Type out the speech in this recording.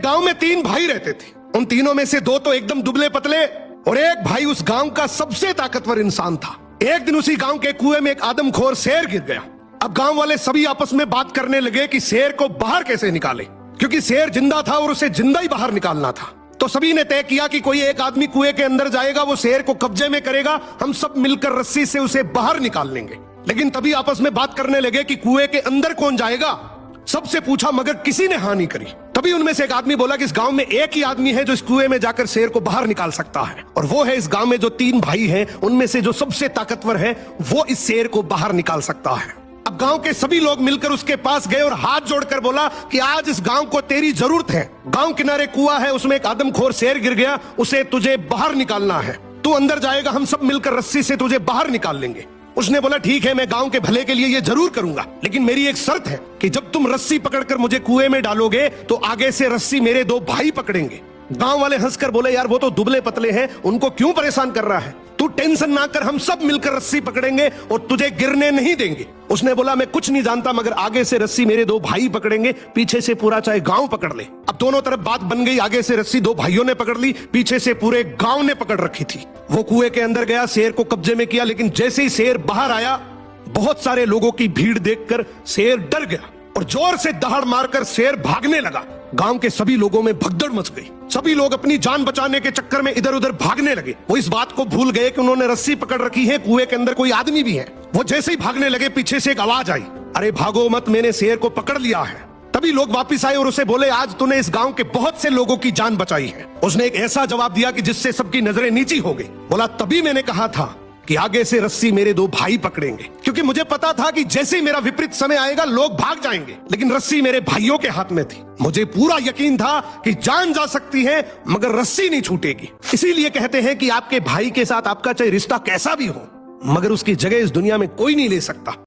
गांव में 3 भाई रहते थे। उन तीनों में से 2 तो एकदम दुबले पतले और एक भाई उस गांव का सबसे ताकतवर इंसान था। एक दिन उसी गांव के कुएं में एक आदमखोर शेर गिर गया। अब गांव वाले सभी आपस में बात करने लगे कि शेर को बाहर कैसे निकाले, क्योंकि शेर जिंदा था और उसे जिंदा ही बाहर निकालना था। तो सभी ने तय किया कि कोई एक आदमी कुएं के अंदर जाएगा, वो शेर को कब्जे में करेगा, हम सब मिलकर रस्सी से उसे बाहर निकाल लेंगे। लेकिन तभी आपस में बात करने लगे कि कुएं के अंदर कौन जाएगा। सबसे पूछा मगर किसी ने हाँ नहीं करी। तभी उनमें से एक आदमी बोला कि इस गांव में एक ही आदमी है जो इस कुएं में जाकर शेर को बाहर निकाल सकता है, और वो है इस गांव में जो 3 भाई हैं उनमें से जो सबसे ताकतवर है, वो इस शेर को बाहर निकाल सकता है। अब गांव के सभी लोग मिलकर उसके पास गए और हाथ जोड़कर बोला कि आज इस गांव को तेरी जरूरत है। गांव किनारे कुआं है, उसमें एक आदमखोर शेर गिर गया, उसे तुझे बाहर निकालना है। तू अंदर जाएगा, हम सब मिलकर रस्सी से तुझे बाहर निकाल लेंगे। उसने बोला ठीक है, मैं गांव के भले के लिए ये जरूर करूंगा, लेकिन मेरी एक शर्त है कि जब तुम रस्सी पकड़कर मुझे कुएं में डालोगे तो आगे से रस्सी मेरे 2 भाई पकड़ेंगे। गांव वाले हंसकर बोले यार वो तो दुबले पतले हैं, उनको क्यों परेशान कर रहा है, तू टेंशन ना कर, हम सब मिलकर रस्सी पकड़ेंगे और तुझे गिरने नहीं देंगे। उसने बोला मैं कुछ नहीं जानता, मगर आगे से रस्सी मेरे 2 भाई पकड़ेंगे, पीछे से पूरा चाहे गांव पकड़ ले। अब दोनों तरफ बात बन गई, आगे से रस्सी 2 भाइयों ने पकड़ ली, पीछे से पूरे गांव ने पकड़ रखी थी। वो कुएं के अंदर गया, शेर को कब्जे में किया, लेकिन जैसे ही शेर बाहर आया, बहुत सारे लोगों की भीड़ देखकर शेर डर गया और जोर से दहाड़ मारकर शेर भागने लगा। गांव के सभी लोगों में भगदड़ मच गई। सभी लोग अपनी जान बचाने के चक्कर में इधर उधर भागने लगे। वो इस बात को भूल गए कि उन्होंने रस्सी पकड़ रखी है, कुएं के अंदर कोई आदमी भी है। वो जैसे ही भागने लगे, पीछे से एक आवाज आई, अरे भागो मत, मैंने शेर को पकड़ लिया है। तभी लोग वापस आए और उसे बोले आज तूने इस गांव के बहुत से लोगों की जान बचाई है। उसने एक ऐसा जवाब दिया कि जिससे सबकी नजरें नीची हो गई। बोला तभी मैंने कहा था कि आगे से रस्सी मेरे 2 भाई पकड़ेंगे, क्योंकि मुझे पता था कि जैसे ही मेरा विपरीत समय आएगा लोग भाग जाएंगे, लेकिन रस्सी मेरे भाइयों के हाथ में थी। मुझे पूरा यकीन था कि जान जा सकती है मगर रस्सी नहीं छूटेगी। इसीलिए कहते हैं कि आपके भाई के साथ आपका चाहे रिश्ता कैसा भी हो, मगर उसकी जगह इस दुनिया में कोई नहीं ले सकता।